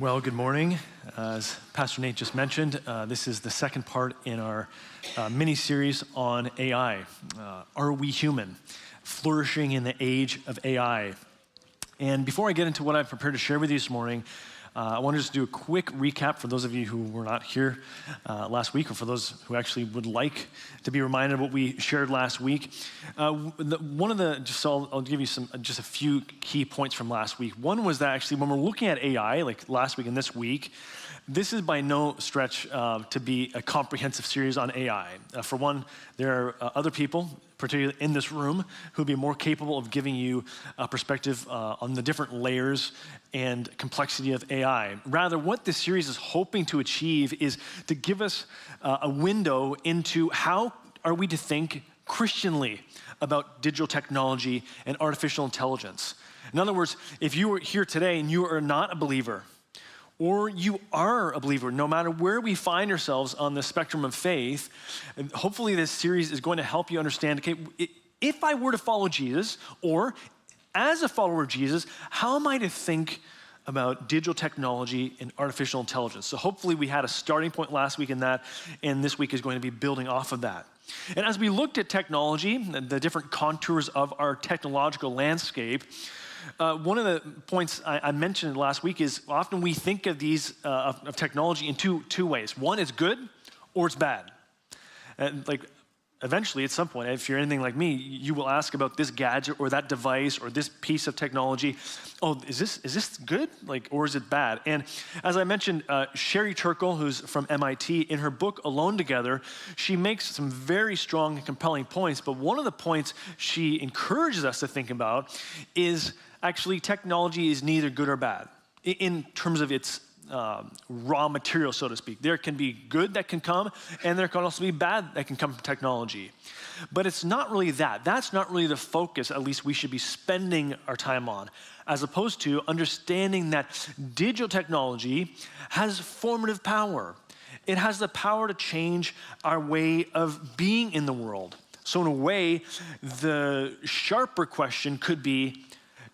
Well, good morning. As Pastor Nate just mentioned, this is the second part in our mini-series on AI. Are we human? Flourishing in the age of AI. And before I get into what I've prepared to share with you this morning, I want to just do a quick recap for those of you who were not here last week, or for those who actually would like to be reminded of what we shared last week. I'll give you just a few key points from last week. One was that actually when we're looking at AI, like last week and this week, this is by no stretch to be a comprehensive series on AI. For one, there are other people, particularly in this room, who would be more capable of giving you a perspective on the different layers and complexity of AI. Rather, what this series is hoping to achieve is to give us a window into how are we to think Christianly about digital technology and artificial intelligence. In other words, if you were here today and you are not a believer, or you are a believer, no matter where we find ourselves on the spectrum of faith, and hopefully this series is going to help you understand, okay, if I were to follow Jesus, or as a follower of Jesus, how am I to think about digital technology and artificial intelligence? So hopefully we had a starting point last week in that, and this week is going to be building off of that. And as we looked at technology, and the different contours of our technological landscape, one of the points I mentioned last week is often we think of these of technology in two ways. One is good or it's bad. And like eventually at some point, if you're anything like me, you will ask about this gadget or that device or this piece of technology. Oh, is this good? Or is it bad? And as I mentioned, Sherry Turkle, who's from MIT, in her book Alone Together, she makes some very strong and compelling points. But one of the points she encourages us to think about is actually technology is neither good or bad in terms of its raw material, so to speak. There can be good that can come, and there can also be bad that can come from technology. But it's not really that. That's not really the focus, at least we should be spending our time on, as opposed to understanding that digital technology has formative power. It has the power to change our way of being in the world. So in a way, the sharper question could be,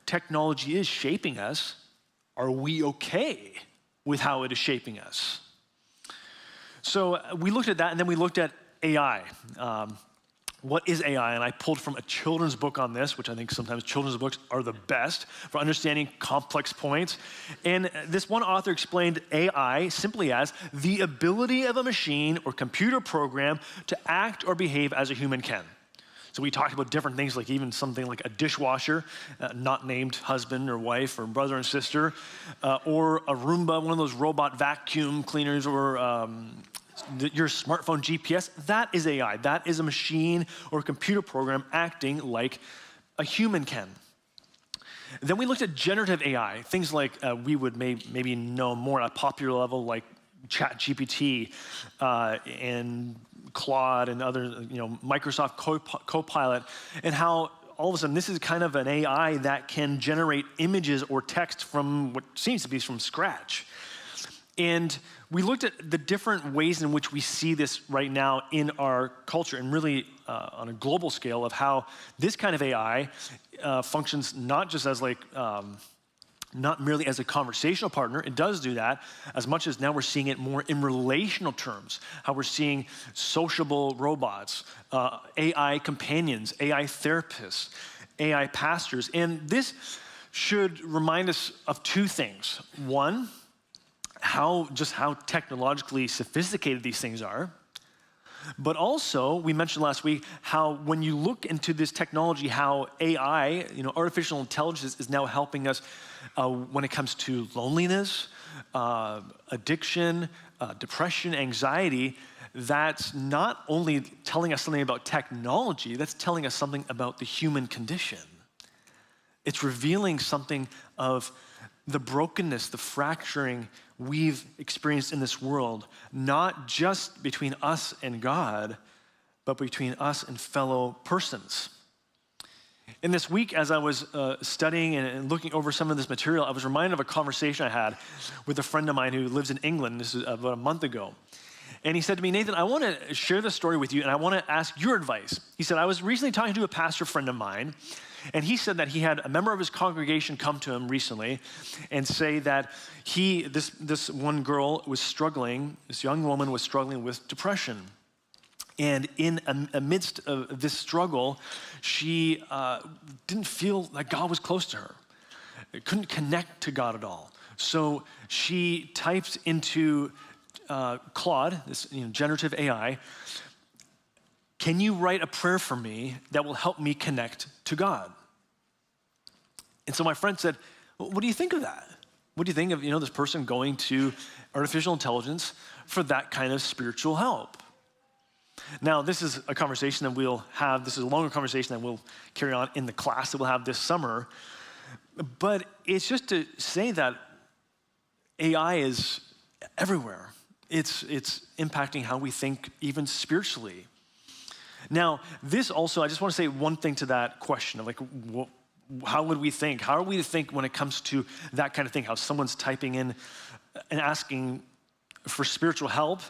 technology is shaping us. Are we okay with how it is shaping us? So we looked at that, and then we looked at AI. What is AI? And I pulled from a children's book on this, which I think sometimes children's books are the best for understanding complex points. And this one author explained AI simply as the ability of a machine or computer program to act or behave as a human can. So we talked about different things, like even something like a dishwasher, not named husband or wife or brother and sister, or a Roomba, one of those robot vacuum cleaners, or your smartphone GPS. That is AI. That is a machine or a computer program acting like a human can. Then we looked at generative AI, things like we would maybe know more at a popular level, like ChatGPT and Claude and other, Microsoft Copilot, and how all of a sudden this is kind of an AI that can generate images or text from what seems to be from scratch. And we looked at the different ways in which we see this right now in our culture, and really on a global scale, of how this kind of AI functions not just as not merely as a conversational partner. It does do that, as much as now we're seeing it more in relational terms, how we're seeing sociable robots, AI companions, AI therapists, AI pastors. And this should remind us of two things. One, how technologically sophisticated these things are. But also, we mentioned last week how when you look into this technology, how AI, artificial intelligence, is now helping us when it comes to loneliness, addiction, depression, anxiety. That's not only telling us something about technology, that's telling us something about the human condition. It's revealing something of the brokenness, the fracturing we've experienced in this world, not just between us and God, but between us and fellow persons. In this week, as I was studying and looking over some of this material, I was reminded of a conversation I had with a friend of mine who lives in England. This is about a month ago. And he said to me, Nathan, I want to share this story with you, and I want to ask your advice. He said, I was recently talking to a pastor friend of mine, And he said that he had a member of his congregation come to him recently and say that this one girl was struggling, this young woman was struggling with depression. And in amidst of this struggle, she didn't feel like God was close to her. Couldn't connect to God at all. So she typed into Claude, this generative AI, "Can you write a prayer for me that will help me connect to God?" And so my friend said, "Well, what do you think of that? What do you think of this person going to artificial intelligence for that kind of spiritual help?" Now, this is a conversation that we'll have. This is a longer conversation that we'll carry on in the class that we'll have this summer. But it's just to say that AI is everywhere. It's impacting how we think even spiritually. Now, this also, I just want to say one thing to that question of how would we think? How are we to think when it comes to that kind of thing? How someone's typing in and asking for spiritual help,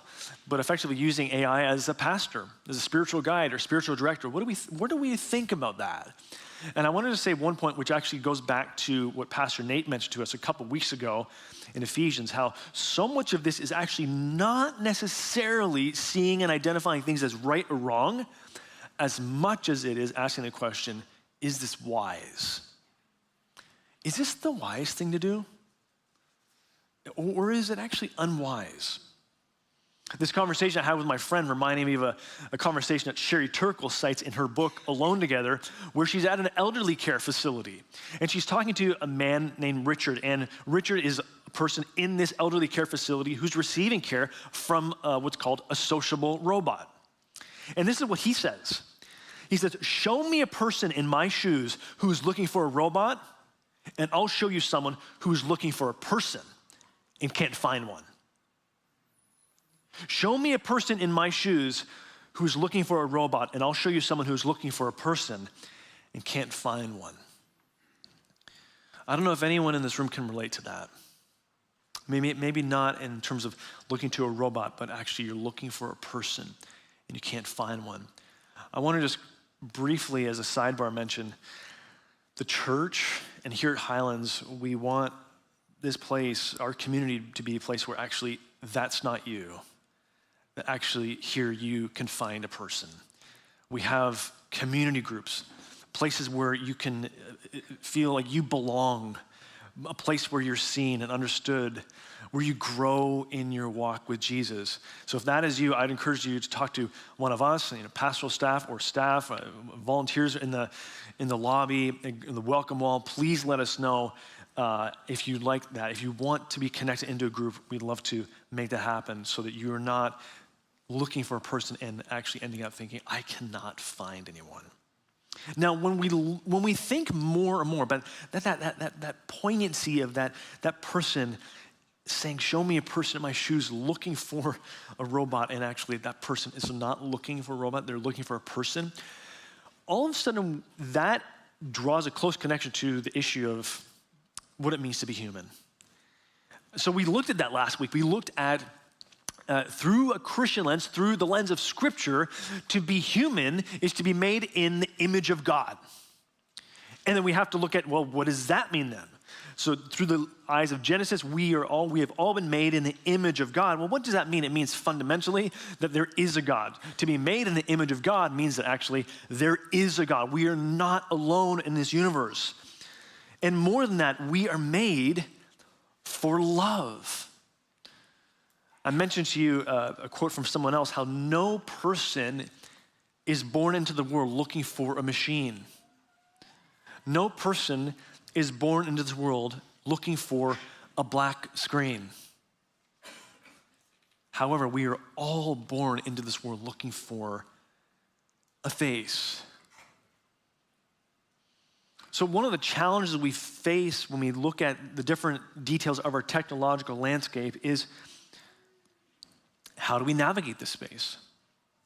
but effectively using AI as a pastor, as a spiritual guide or spiritual director. What do we think about that? And I wanted to say one point which actually goes back to what Pastor Nate mentioned to us a couple weeks ago in Ephesians, how so much of this is actually not necessarily seeing and identifying things as right or wrong, as much as it is asking the question, is this wise? Is this the wise thing to do? Or is it actually unwise? This conversation I had with my friend reminded me of a conversation that Sherry Turkle cites in her book, Alone Together, where she's at an elderly care facility. And she's talking to a man named Richard. And Richard is a person in this elderly care facility who's receiving care from what's called a sociable robot. And this is what he says. He says, "Show me a person in my shoes who's looking for a robot, and I'll show you someone who's looking for a person and can't find one. Show me a person in my shoes who's looking for a robot, and I'll show you someone who's looking for a person and can't find one." I don't know if anyone in this room can relate to that. Maybe not in terms of looking to a robot, but actually you're looking for a person and you can't find one. I want to just briefly, as a sidebar, mention the church, and here at Highlands, we want this place, our community, to be a place where actually that's not you. That actually here you can find a person. We have community groups, places where you can feel like you belong, a place where you're seen and understood, where you grow in your walk with Jesus. So if that is you, I'd encourage you to talk to one of us, pastoral staff or staff, volunteers in the lobby, in the welcome wall. Please let us know if you'd like that. If you want to be connected into a group, we'd love to make that happen so that you're not looking for a person and actually ending up thinking, I cannot find anyone. Now, when we think more and more about that poignancy of that person saying, "Show me a person in my shoes looking for a robot," and actually that person is not looking for a robot, they're looking for a person, all of a sudden that draws a close connection to the issue of what it means to be human. So we looked at that last week. We looked at through a Christian lens, through the lens of Scripture, to be human is to be made in the image of God. And then we have to look at, well, what does that mean then? So through the eyes of Genesis, we have all been made in the image of God. Well, what does that mean? It means fundamentally that there is a God. To be made in the image of God means that actually there is a God. We are not alone in this universe. And more than that, we are made for love. I mentioned to you a quote from someone else, how no person is born into the world looking for a machine. No person is born into this world looking for a black screen. However, we are all born into this world looking for a face. So one of the challenges we face when we look at the different details of our technological landscape is, how do we navigate this space?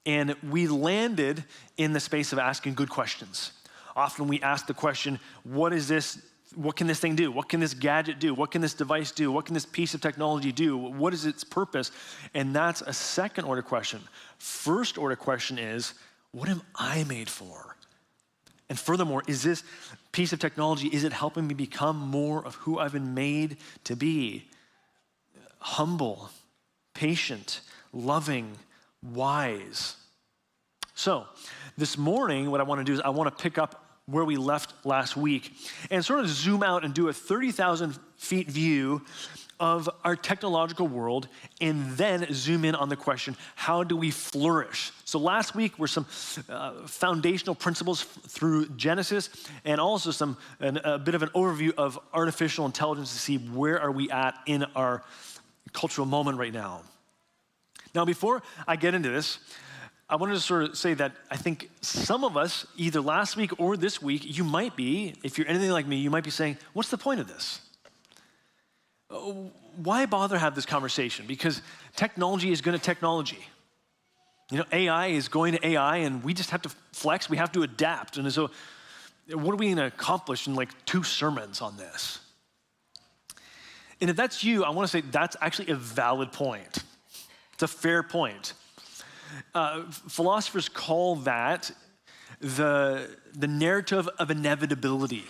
And we landed in the space of asking good questions. Often we ask the question, what is this? What can this thing do? What can this gadget do? What can this device do? What can this piece of technology do? What is its purpose? And that's a second order question. First order question is, what am I made for? And furthermore, is this piece of technology, is it helping me become more of who I've been made to be? Humble, patient, loving, wise. So this morning, what I want to do is I want to pick up where we left last week and sort of zoom out and do a 30,000 feet view of our technological world, and then zoom in on the question, how do we flourish? So last week were some foundational principles through Genesis, and also a bit of an overview of artificial intelligence to see where are we at in our cultural moment right now. Now, before I get into this, I wanted to sort of say that I think some of us, either last week or this week, you might be, if you're anything like me, you might be saying, what's the point of this? Why bother have this conversation? Because technology is going to technology. AI is going to AI, and we just have to flex. We have to adapt. And so what are we going to accomplish in like 2 sermons on this? And if that's you, I want to say that's actually a valid point. It's a fair point. Philosophers call that the narrative of inevitability.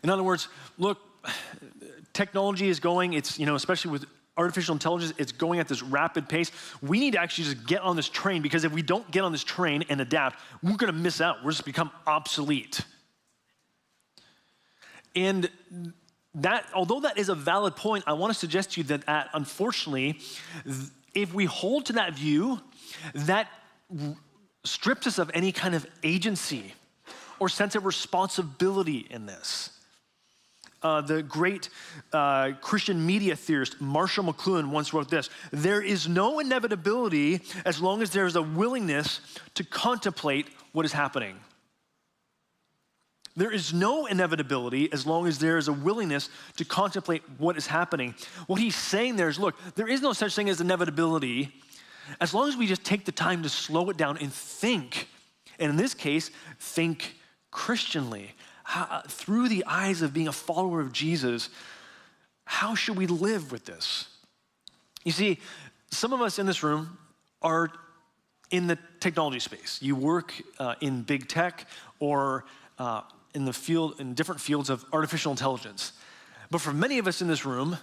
In other words, look, technology is going, especially with artificial intelligence, it's going at this rapid pace. We need to actually just get on this train, because if we don't get on this train and adapt, we're going to miss out. We're just become obsolete. And that, although that is a valid point, I want to suggest to you that unfortunately, if we hold to that view, that strips us of any kind of agency or sense of responsibility in this. The great Christian media theorist Marshall McLuhan once wrote this: "There is no inevitability as long as there is a willingness to contemplate what is happening." There is no inevitability as long as there is a willingness to contemplate what is happening. What he's saying there is, look, there is no such thing as inevitability as long as we just take the time to slow it down and think. And in this case, think Christianly. Through the eyes of being a follower of Jesus, how should we live with this? You see, some of us in this room are in the technology space. You work in big tech or in different fields of artificial intelligence. But for many of us in this room,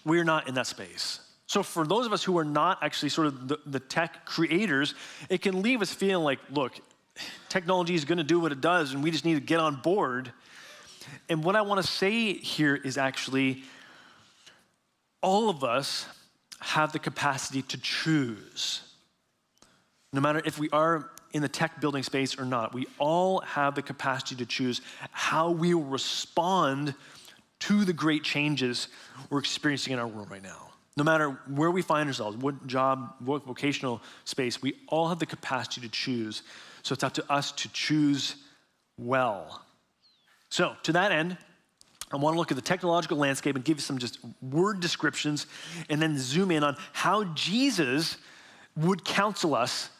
we're not in that space. So for those of us who are not actually sort of the tech creators, it can leave us feeling like, look, technology is going to do what it does, and we just need to get on board. And what I want to say here is actually, all of us have the capacity to choose. No matter if we are in the tech building space or not, we all have the capacity to choose how we will respond to the great changes we're experiencing in our world right now. No matter where we find ourselves, what job, what vocational space, we all have the capacity to choose. So it's up to us to choose well. So to that end, I want to look at the technological landscape and give you some just word descriptions, and then zoom in on how Jesus would counsel us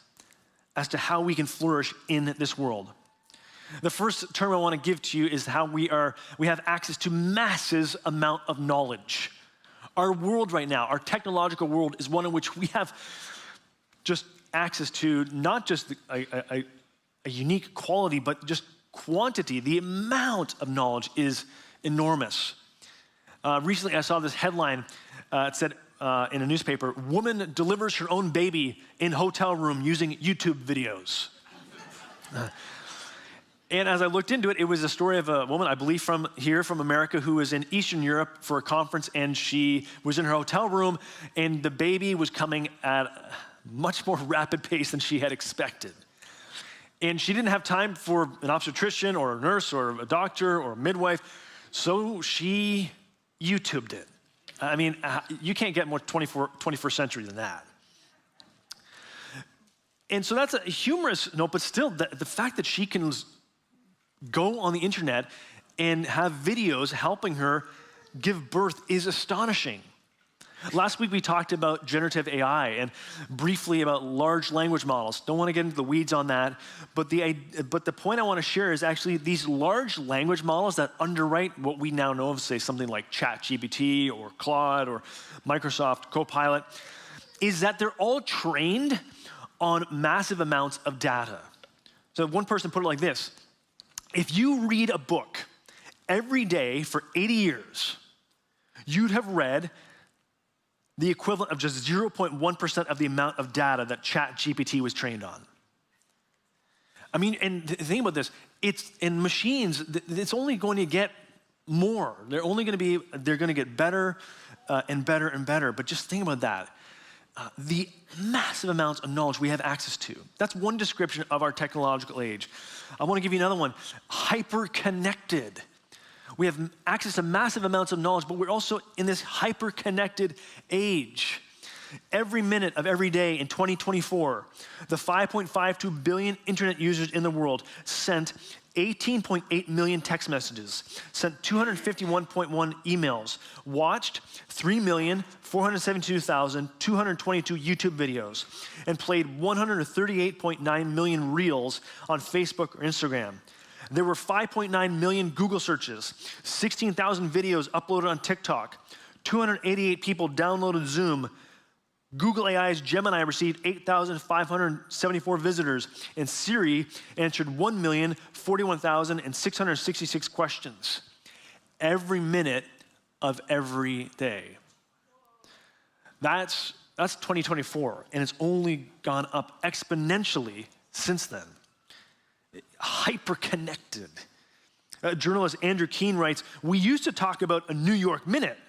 as to how we can flourish in this world. The first term I want to give to you is how we have access to massive amount of knowledge. Our world right now, our technological world, is one in which we have just access to not just a unique quality, but just quantity. The amount of knowledge is enormous. Recently, I saw this headline. It said in a newspaper, "Woman delivers her own baby in hotel room using YouTube videos." And as I looked into it, it was a story of a woman, I believe from America, who was in Eastern Europe for a conference, and she was in her hotel room, and the baby was coming at a much more rapid pace than she had expected. And she didn't have time for an obstetrician or a nurse or a doctor or a midwife, so she YouTubed it. I mean, you can't get more 21st century than that. And so that's a humorous note, but still, the fact that she can go on the internet and have videos helping her give birth is astonishing. Last week we talked about generative AI and briefly about large language models. Don't want to get into the weeds on that, but the point I want to share is actually these large language models that underwrite what we now know of, say something like ChatGPT or Claude or Microsoft Copilot, is that they're all trained on massive amounts of data. So one person put it like this: if you read a book every day for 80 years, you'd have read the equivalent of just 0.1% of the amount of data that ChatGPT was trained on. I mean, and think about this, it's in machines, it's only going to get more. They're going to get better and better and better. But just think about that. The massive amounts of knowledge we have access to. That's one description of our technological age. I want to give you another one: hyper-connected. We have access to massive amounts of knowledge, but we're also in this hyper-connected age. Every minute of every day in 2024, the 5.52 billion internet users in the world sent 18.8 million text messages, sent 251.1 emails, watched 3,472,222 YouTube videos, and played 138.9 million reels on Facebook or Instagram. There were 5.9 million Google searches, 16,000 videos uploaded on TikTok, 288 people downloaded Zoom. Google AI's Gemini received 8,574 visitors, and Siri answered 1,041,666 questions every minute of every day. That's 2024, and it's only gone up exponentially since then. Hyper-connected. Journalist Andrew Keene writes, "We used to talk about a New York minute,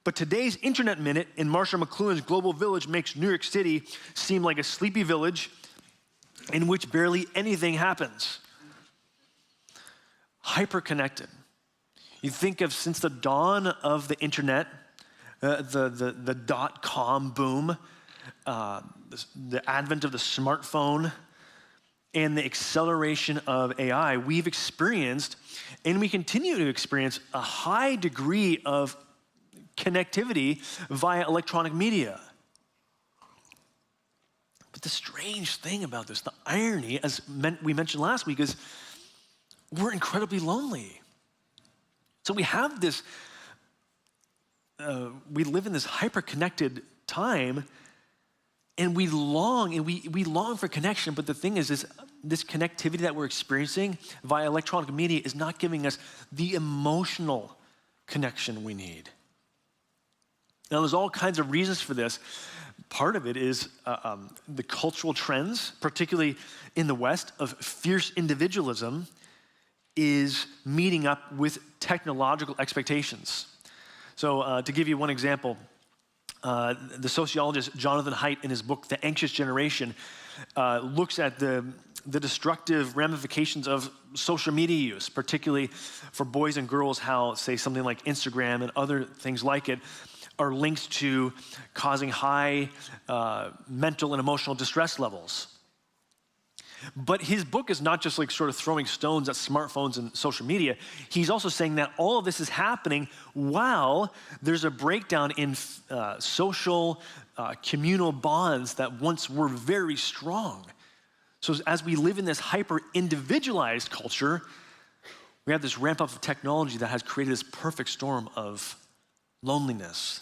but today's internet minute in Marshall McLuhan's Global Village makes New York City seem like a sleepy village in which barely anything happens." Hyper-connected. You think of since the dawn of the internet, the dot-com boom, the advent of the smartphone, and the acceleration of AI, we've experienced, and we continue to experience, a high degree of connectivity via electronic media. But the strange thing about this, the irony, as we mentioned last week, is we're incredibly lonely. So we have this, we live in this hyper-connected time, and we long for connection, but the thing is this connectivity that we're experiencing via electronic media is not giving us the emotional connection we need. Now, there's all kinds of reasons for this. Part of it is the cultural trends, particularly in the West, of fierce individualism is meeting up with technological expectations. So to give you one example, the sociologist Jonathan Haidt, in his book, The Anxious Generation, looks at the destructive ramifications of social media use, particularly for boys and girls, how, say, something like Instagram and other things like it are linked to causing high mental and emotional distress levels. But his book is not just like sort of throwing stones at smartphones and social media. He's also saying that all of this is happening while there's a breakdown in social, communal bonds that once were very strong. So as we live in this hyper-individualized culture, we have this ramp up of technology that has created this perfect storm of loneliness.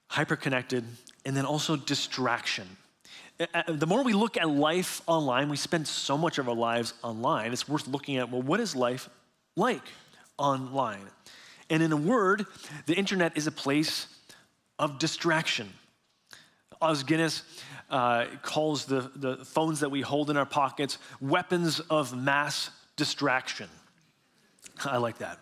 Hyper-connected, and then also distraction. The more we look at life online, we spend so much of our lives online, it's worth looking at, well, what is life like online? And in a word, the internet is a place of distraction. Os Guinness calls the phones that we hold in our pockets weapons of mass distraction. I like that.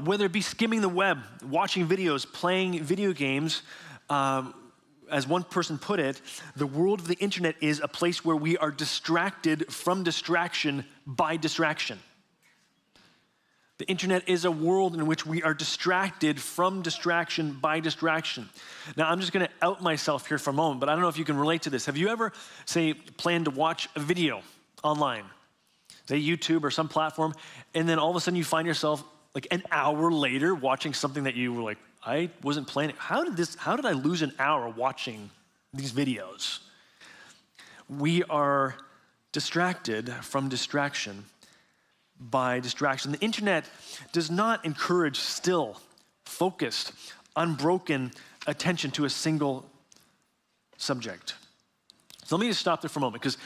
Whether it be skimming the web, watching videos, playing video games, as one person put it, the world of the internet is a place where we are distracted from distraction by distraction. The internet is a world in which we are distracted from distraction by distraction. Now, I'm just gonna out myself here for a moment, but I don't know if you can relate to this. Have you ever, say, planned to watch a video online, say YouTube or some platform, and then all of a sudden you find yourself like an hour later watching something that you were like, I wasn't planning. How did I lose an hour watching these videos? We are distracted from distraction by distraction. The internet does not encourage still, focused, unbroken attention to a single subject. So let me just stop there for a moment, because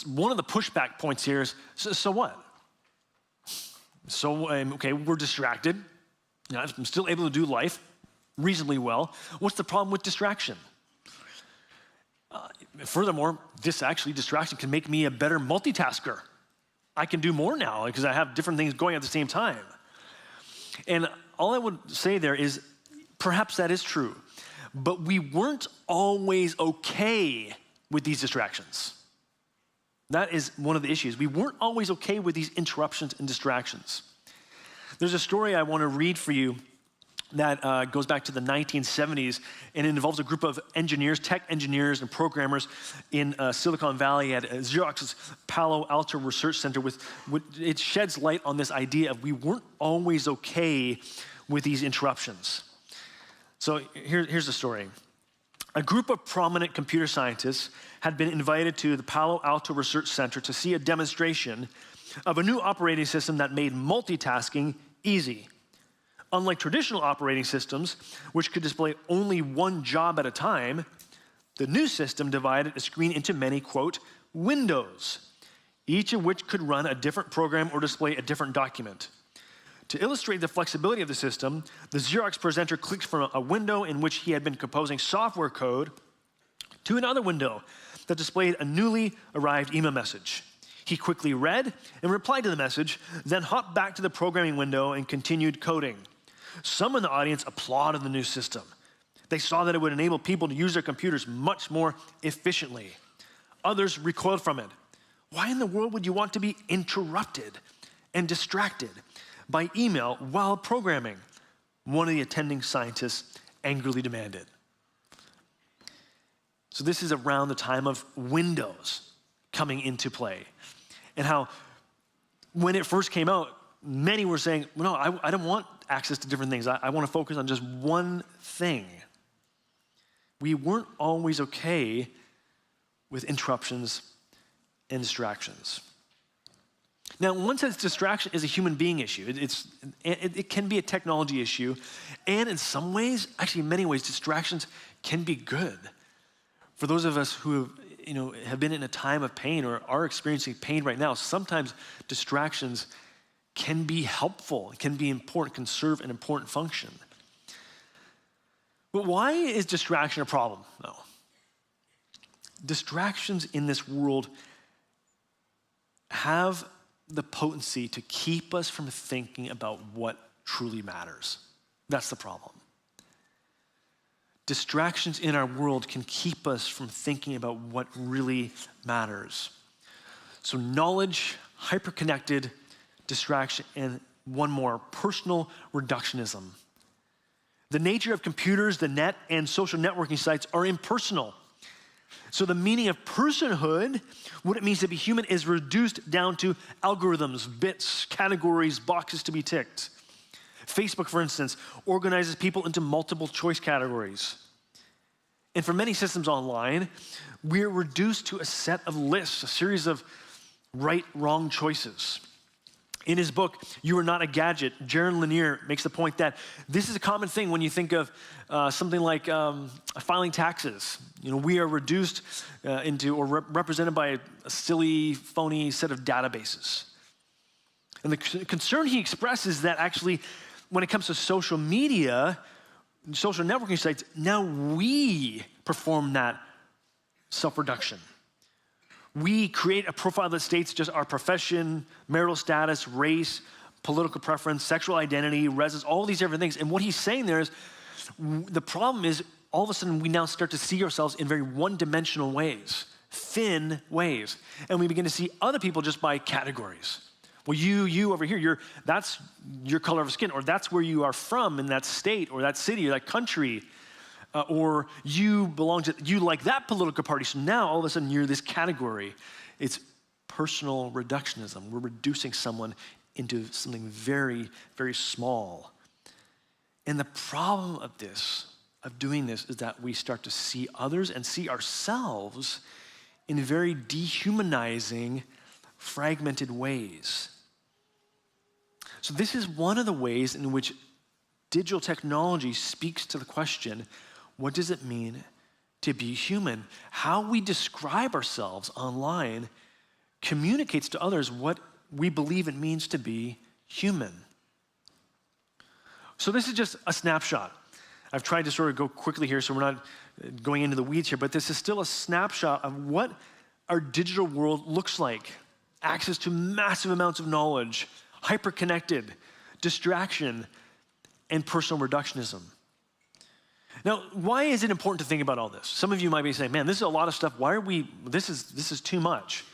one of the pushback points here is, so what? So, okay, we're distracted. You know, I'm still able to do life reasonably well. What's the problem with distraction? Furthermore, distraction can make me a better multitasker. I can do more now because I have different things going at the same time. And all I would say there is, perhaps that is true, but we weren't always okay with these distractions. That is one of the issues. We weren't always okay with these interruptions and distractions. There's a story I want to read for you that goes back to the 1970s, and it involves a group of engineers, tech engineers and programmers in Silicon Valley at Xerox's Palo Alto Research Center. It sheds light on this idea of we weren't always okay with these interruptions. So here's the story. A group of prominent computer scientists had been invited to the Palo Alto Research Center to see a demonstration of a new operating system that made multitasking easy. Unlike traditional operating systems, which could display only one job at a time, the new system divided a screen into many, quote, windows, each of which could run a different program or display a different document. To illustrate the flexibility of the system, the Xerox presenter clicked from a window in which he had been composing software code to another window that displayed a newly arrived email message. He quickly read and replied to the message, then hopped back to the programming window and continued coding. Some in the audience applauded the new system. They saw that it would enable people to use their computers much more efficiently. Others recoiled from it. Why in the world would you want to be interrupted and distracted by email while programming? One of the attending scientists angrily demanded. So this is around the time of Windows coming into play. And how when it first came out, many were saying, well, no, I don't want access to different things. I want to focus on just one thing. We weren't always okay with interruptions and distractions. Now, one sense, distraction is a human being issue. It can be a technology issue. And in some ways, actually in many ways, distractions can be good. For those of us who have been in a time of pain or are experiencing pain right now, sometimes distractions can be helpful, can be important, can serve an important function. But why is distraction a problem? No. Distractions in this world have the potency to keep us from thinking about what truly matters. That's the problem. Distractions in our world can keep us from thinking about what really matters. So knowledge, hyper-connected, distraction, and one more, personal reductionism. The nature of computers, the net, and social networking sites are impersonal. So the meaning of personhood, what it means to be human, is reduced down to algorithms, bits, categories, boxes to be ticked. Facebook, for instance, organizes people into multiple choice categories. And for many systems online, we're reduced to a set of lists, a series of right, wrong choices. In his book, You Are Not a Gadget, Jaron Lanier makes the point that this is a common thing when you think of something like filing taxes. We are reduced into or represented by a silly, phony set of databases. And the concern he expresses that actually, when it comes to social media, social networking sites, now we perform that self-reduction. We create a profile that states just our profession, marital status, race, political preference, sexual identity, residence, all these different things. And what he's saying there is, the problem is all of a sudden we now start to see ourselves in very one-dimensional ways, thin ways. And we begin to see other people just by categories. Well, you over here, that's your color of skin, or that's where you are from in that state or that city or that country. Or you like that political party, so now all of a sudden you're this category. It's personal reductionism. We're reducing someone into something very, very small. And the problem of doing this, is that we start to see others and see ourselves in very dehumanizing, fragmented ways. So this is one of the ways in which digital technology speaks to the question, what does it mean to be human. How we describe ourselves online communicates to others what we believe it means to be human. So this is just a snapshot. I've tried to sort of go quickly here so we're not going into the weeds here, but this is still a snapshot of what our digital world looks like. Access to massive amounts of knowledge, hyper-connected, distraction, and personal reductionism. Now, why is it important to think about all this? Some of you might be saying, man, this is a lot of stuff. This is too much.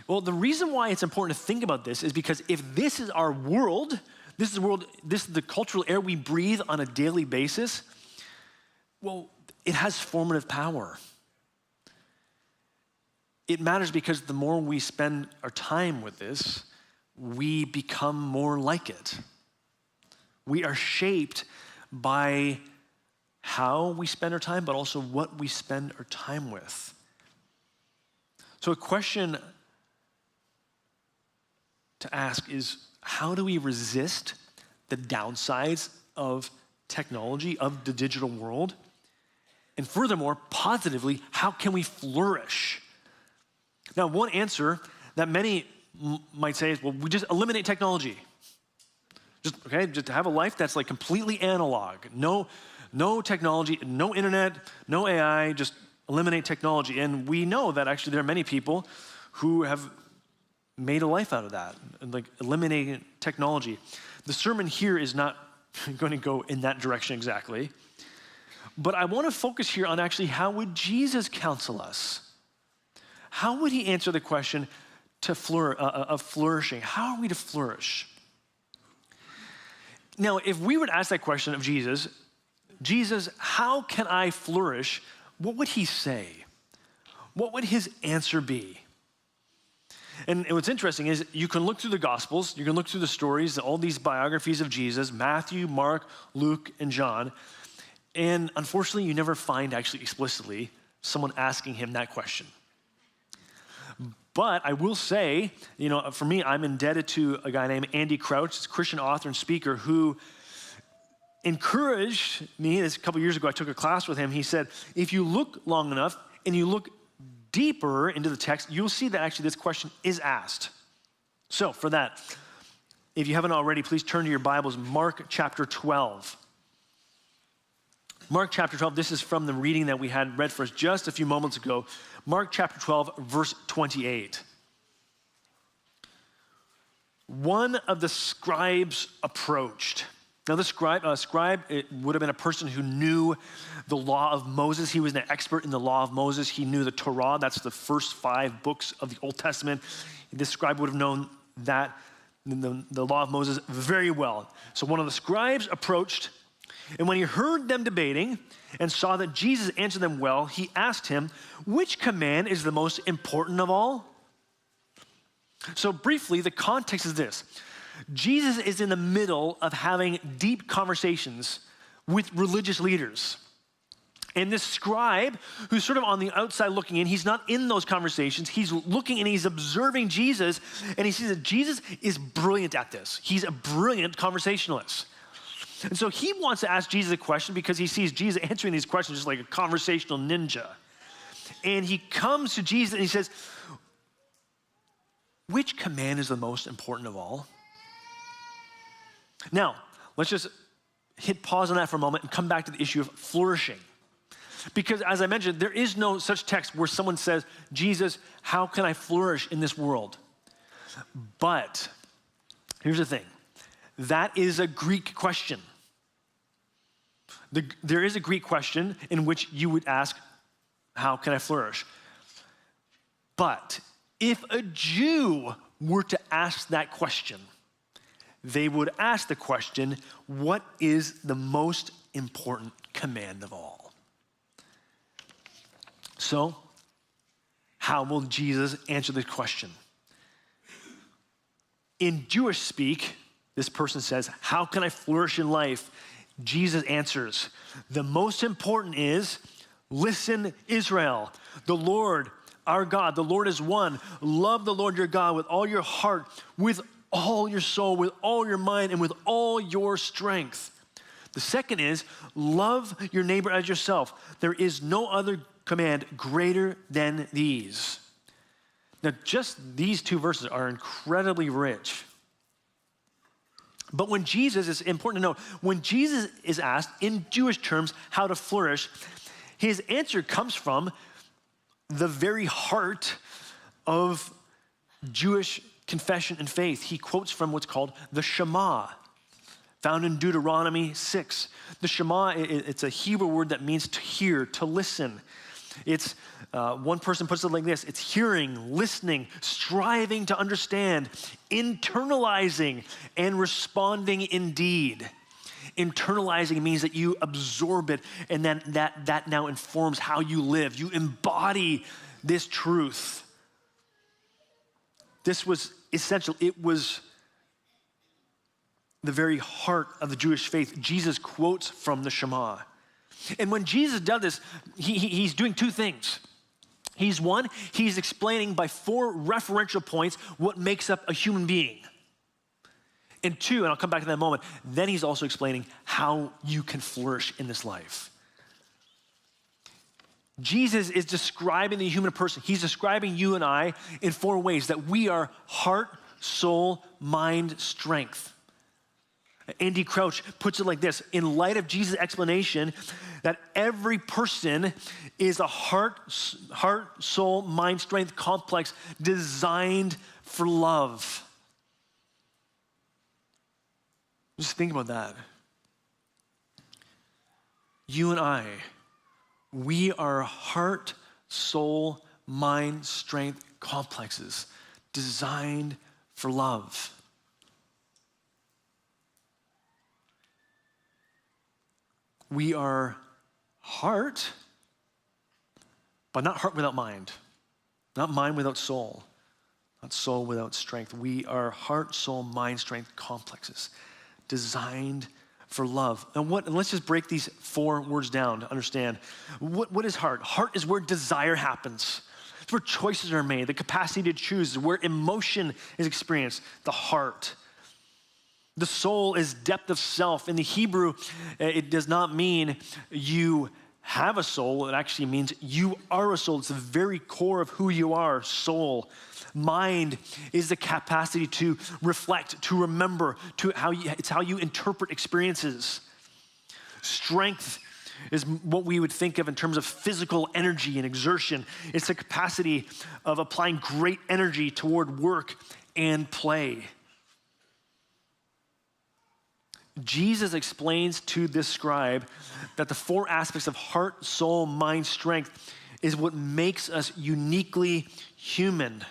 Well, the reason why it's important to think about this is because if this is our world, this is the cultural air we breathe on a daily basis, well, it has formative power. It matters because the more we spend our time with this, we become more like it. We are shaped by how we spend our time, but also what we spend our time with. So a question to ask is, how do we resist the downsides of technology, of the digital world? And furthermore, positively, how can we flourish? Now, one answer that many might say is, well, we just eliminate technology. Just have a life that's like completely analog. No technology, no internet, no AI, just eliminate technology. And we know that actually there are many people who have made a life out of that, like eliminating technology. The sermon here is not going to go in that direction exactly, but I want to focus here on actually how would Jesus counsel us? How would he answer the question of flourishing? How are we to flourish? Now, if we were to ask that question of Jesus, how can I flourish? What would he say? What would his answer be? And what's interesting is you can look through the Gospels, you can look through the stories, all these biographies of Jesus, Matthew, Mark, Luke, and John, and unfortunately you never find actually explicitly someone asking him that question. But I will say, for me, I'm indebted to a guy named Andy Crouch, he's a Christian author and speaker who encouraged me. This a couple years ago, I took a class with him. He said, if you look long enough and you look deeper into the text, you'll see that actually this question is asked. So for that, if you haven't already, please turn to your Bibles, Mark chapter 12. Mark chapter 12, this is from the reading that we had read for us just a few moments ago. Mark chapter 12, verse 28. One of the scribes approached. Now, the scribe, it would have been a person who knew the law of Moses. He was an expert in the law of Moses. He knew the Torah. That's the first 5 books of the Old Testament. This scribe would have known that, the law of Moses, very well. So one of the scribes approached, and when he heard them debating and saw that Jesus answered them well, he asked him, which command is the most important of all? So briefly, the context is this. Jesus is in the middle of having deep conversations with religious leaders. And this scribe, who's sort of on the outside looking in, he's not in those conversations. He's looking and he's observing Jesus, and he sees that Jesus is brilliant at this. He's a brilliant conversationalist. And so he wants to ask Jesus a question because he sees Jesus answering these questions just like a conversational ninja. And he comes to Jesus and he says, which command is the most important of all? Now, let's just hit pause on that for a moment and come back to the issue of flourishing. Because as I mentioned, there is no such text where someone says, Jesus, how can I flourish in this world? But here's the thing. That is a Greek question. There is a Greek question in which you would ask, how can I flourish? But if a Jew were to ask that question, they would ask the question, what is the most important command of all? So, how will Jesus answer this question? In Jewish speak, this person says, how can I flourish in life? Jesus answers, the most important is, listen, Israel, the Lord, our God, the Lord is one. Love the Lord your God with all your heart, with all your soul, with all your mind, and with all your strength. The second is love your neighbor as yourself. There is no other command greater than these. Now, just these two verses are incredibly rich. But when Jesus, it's important to note, when Jesus is asked in Jewish terms how to flourish, his answer comes from the very heart of Jewish confession and faith. He quotes from what's called the Shema, found in Deuteronomy 6. The Shema, it's a Hebrew word that means to hear, to listen. It's, one person puts it like this, it's hearing, listening, striving to understand, internalizing, and responding indeed. Internalizing means that you absorb it, and then that now informs how you live. You embody this truth. This was essential. It was the very heart of the Jewish faith. Jesus quotes from the Shema. And when Jesus does this, he's doing two things. He's explaining by 4 referential points what makes up a human being. And 2, and I'll come back to that in a moment, then he's also explaining how you can flourish in this life. Jesus is describing the human person. He's describing you and I in 4 ways, that we are heart, soul, mind, strength. Andy Crouch puts it like this: in light of Jesus' explanation that every person is a heart, soul, mind, strength complex designed for love. Just think about that. You and I, we are heart, soul, mind, strength complexes designed for love. We are heart, but not heart without mind, not mind without soul, not soul without strength. We are heart, soul, mind, strength complexes designed for love. And let's just break these 4 words down to understand. What is heart? Heart is where desire happens. It's where choices are made. The capacity to choose is where emotion is experienced, the heart. The soul is depth of self. In the Hebrew, it does not mean you have a soul. It actually means you are a soul. It's the very core of who you are, soul. Mind is the capacity to reflect, to remember, it's how you interpret experiences. Strength is what we would think of in terms of physical energy and exertion. It's the capacity of applying great energy toward work and play. Jesus explains to this scribe that the 4 aspects of heart, soul, mind, strength is what makes us uniquely human.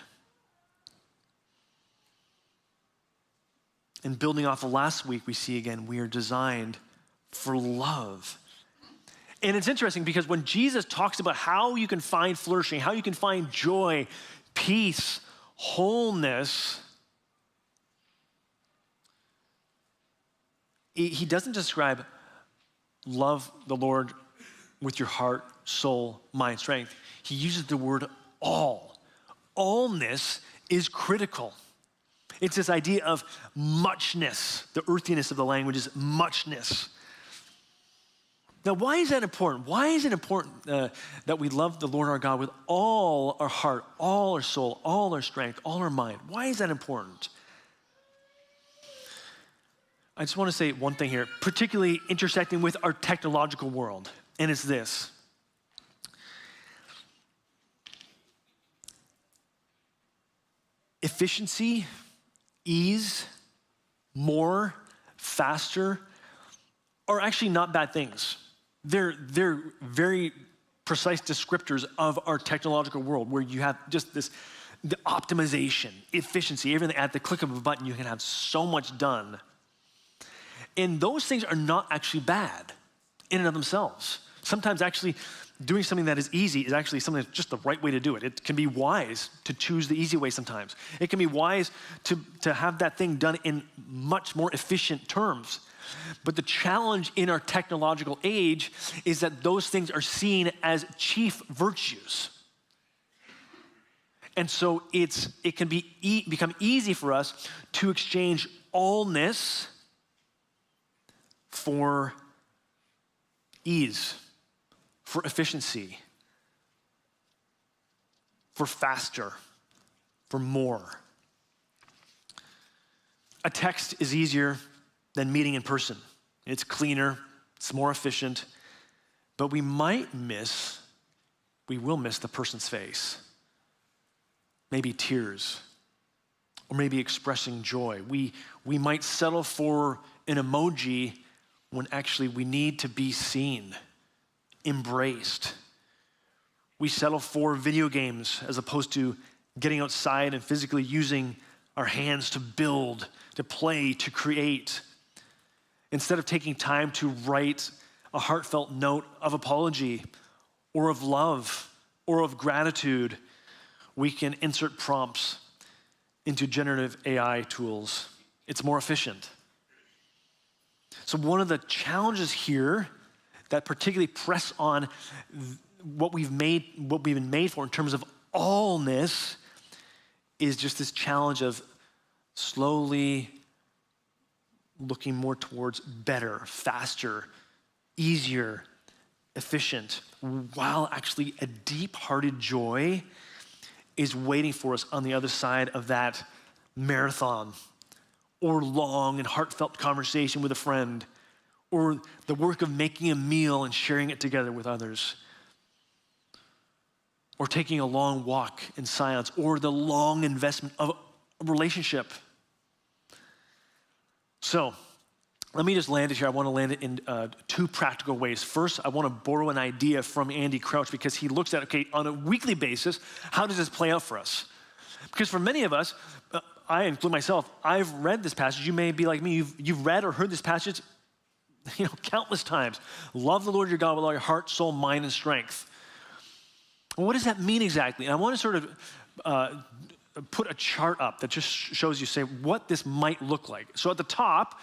And building off of last week, we see again, we are designed for love. And it's interesting because when Jesus talks about how you can find flourishing, how you can find joy, peace, wholeness, he doesn't describe love the Lord with your heart, soul, mind, strength. He uses the word all. Allness is critical. It's this idea of muchness. The earthiness of the language is muchness. Now, why is that important? Why is it important that we love the Lord our God with all our heart, all our soul, all our strength, all our mind? Why is that important? I just want to say one thing here, particularly intersecting with our technological world, and it's this. Efficiency, ease, more, faster are actually not bad things. They're very precise descriptors of our technological world where you have just the optimization, efficiency, everything at the click of a button, you can have so much done. And those things are not actually bad in and of themselves. Sometimes actually doing something that is easy is actually something that's just the right way to do it. It can be wise to choose the easy way sometimes. It can be wise to have that thing done in much more efficient terms. But the challenge in our technological age is that those things are seen as chief virtues. And so it can become easy for us to exchange allness for ease, for efficiency, for faster, for more. A text is easier than meeting in person. It's cleaner, it's more efficient, but we will miss the person's face. Maybe tears, or maybe expressing joy. We might settle for an emoji when actually we need to be seen, embraced. We settle for video games as opposed to getting outside and physically using our hands to build, to play, to create. Instead of taking time to write a heartfelt note of apology or of love or of gratitude, we can insert prompts into generative AI tools. It's more efficient. So one of the challenges here that particularly press on what we've been made for in terms of allness is just this challenge of slowly looking more towards better, faster, easier, efficient, while actually a deep-hearted joy is waiting for us on the other side of that marathon, or long and heartfelt conversation with a friend, or the work of making a meal and sharing it together with others, or taking a long walk in silence, or the long investment of a relationship. So let me just land it here. I want to land it in two practical ways. First, I want to borrow an idea from Andy Crouch because he looks at, okay, on a weekly basis, how does this play out for us? Because for many of us, I include myself, I've read this passage. You may be like me. You've read or heard this passage, countless times. Love the Lord your God with all your heart, soul, mind, and strength. Well, what does that mean exactly? And I want to sort of put a chart up that just shows you, say, what this might look like. So at the top,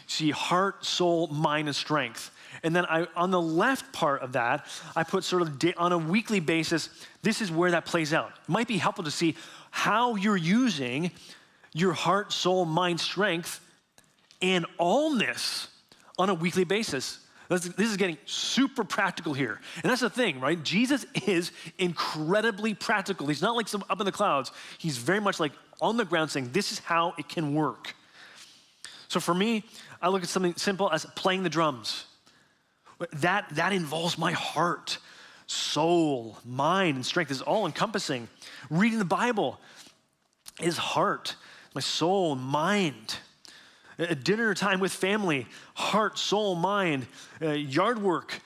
see heart, soul, mind, and strength. And then on the left part of that, I put sort of on a weekly basis, this is where that plays out. It might be helpful to see how you're using your heart, soul, mind, strength, and allness on a weekly basis. This is getting super practical here. And that's the thing, right? Jesus is incredibly practical. He's not like some up in the clouds. He's very much like on the ground saying, this is how it can work. So for me, I look at something simple as playing the drums. That involves my heart, soul, mind, and strength. Is all encompassing. Reading the Bible is heart, my soul, mind. A dinner time with family, heart, soul, mind. Yard work,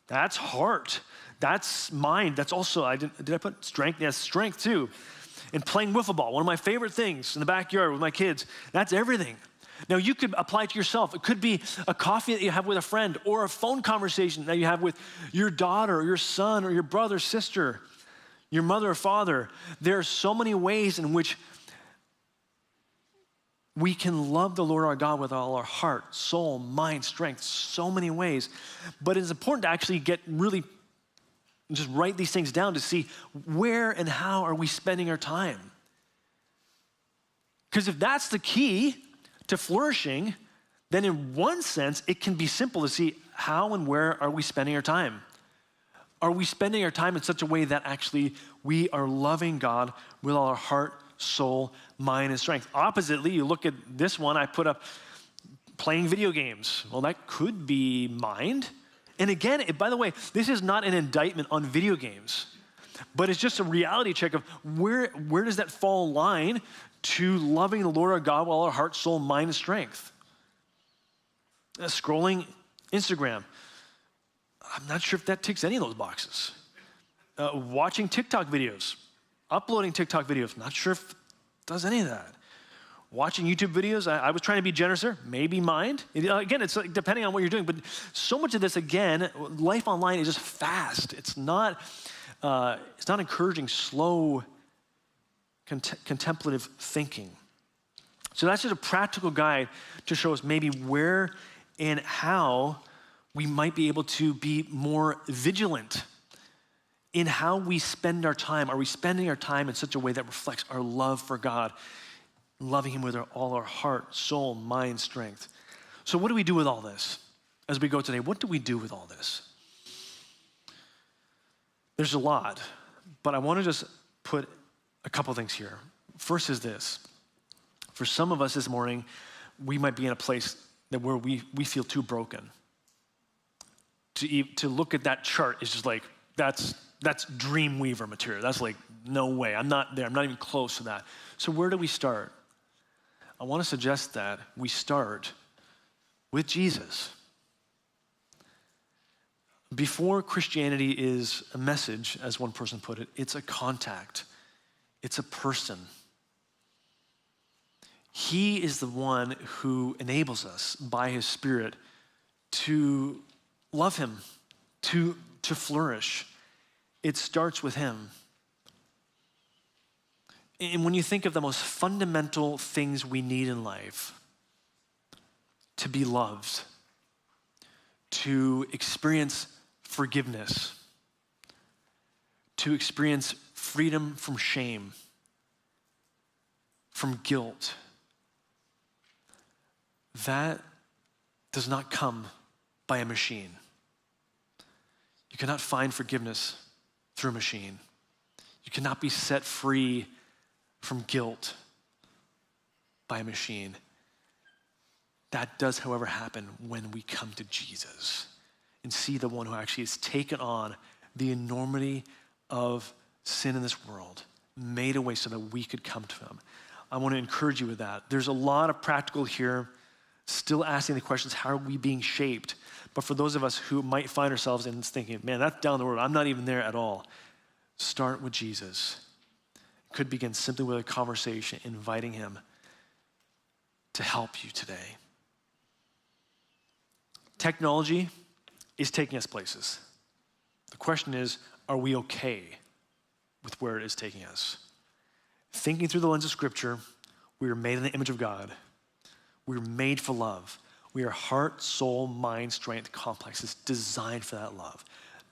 that's heart. That's mind. That's also, did I put strength? Yes, strength too. And playing wiffle ball, one of my favorite things in the backyard with my kids. That's everything. Now you could apply it to yourself. It could be a coffee that you have with a friend, or a phone conversation that you have with your daughter or your son or your brother, sister, your mother or father. There are so many ways in which we can love the Lord our God with all our heart, soul, mind, strength, so many ways. But it's important to actually just write these things down to see where and how are we spending our time. Because if that's the key to flourishing, then in one sense, it can be simple to see how and where are we spending our time. Are we spending our time in such a way that actually we are loving God with all our heart, soul, mind, and strength? Oppositely, you look at this one, I put up playing video games. Well, that could be mind. And again, by the way, this is not an indictment on video games, but it's just a reality check of where does that fall in line to loving the Lord our God with all our heart, soul, mind, and strength. Scrolling Instagram, I'm not sure if that ticks any of those boxes. Watching TikTok videos, uploading TikTok videos, not sure if it does any of that. Watching YouTube videos, I was trying to be generous there, maybe mind. Again, it's like depending on what you're doing, but so much of this, again, life online is just fast. It's not encouraging slow, contemplative thinking. So that's just a practical guide to show us maybe where and how we might be able to be more vigilant in how we spend our time. Are we spending our time in such a way that reflects our love for God, loving him with all our heart, soul, mind, strength? So what do we do with all this? as we go today, what do we do with all this? There's a lot, but I want to just put a couple things here. First is this. For some of us this morning, we might be in a place where we feel too broken. To look at that chart is just like, that's Dreamweaver material. That's like, no way, I'm not there. I'm not even close to that. So where do we start? I want to suggest that we start with Jesus. Before Christianity is a message, as one person put it, it's a contact. It's a person. He is the one who enables us by his Spirit to love him, to flourish. It starts with him. And when you think of the most fundamental things we need in life, to be loved, to experience forgiveness, to experience freedom from shame, from guilt, that does not come by a machine. You cannot find forgiveness through a machine. You cannot be set free from guilt by a machine. That does, however, happen when we come to Jesus and see the one who actually has taken on the enormity of sin in this world, made a way so that we could come to him. I want to encourage you with that. There's a lot of practical here, still asking the questions, how are we being shaped? But for those of us who might find ourselves in thinking, man, that's down the road, I'm not even there at all, start with Jesus. It could begin simply with a conversation, inviting him to help you today. Technology is taking us places. The question is, are we okay with where it is taking us? Thinking through the lens of Scripture, we are made in the image of God. We are made for love. We are heart, soul, mind, strength complexes designed for that love.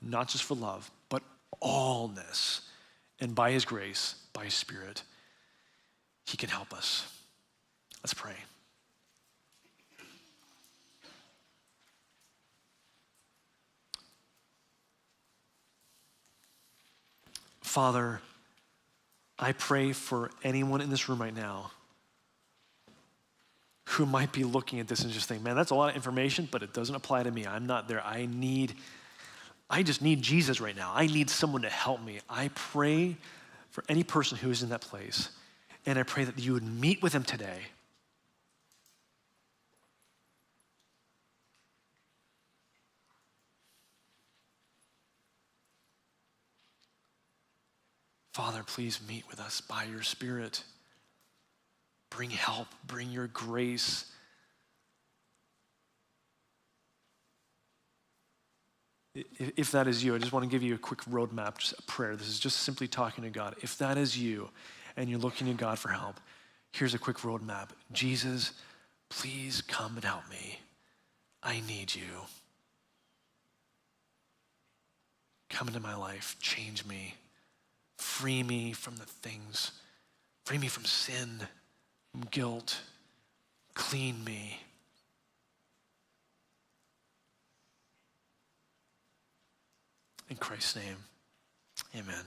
Not just for love, but allness. And by his grace, by his Spirit, he can help us. Let's pray. Father, I pray for anyone in this room right now who might be looking at this and just think, man, that's a lot of information, but it doesn't apply to me. I'm not there. I just need Jesus right now. I need someone to help me. I pray for any person who is in that place, and I pray that you would meet with them today. Father, please meet with us by your Spirit. Bring help, bring your grace. If that is you, I just want to give you a quick roadmap, just a prayer. This is just simply talking to God. If that is you and you're looking to God for help, here's a quick roadmap. Jesus, please come and help me. I need you. Come into my life, change me. Free me from the things. Free me from sin, from guilt. Clean me. In Christ's name, amen.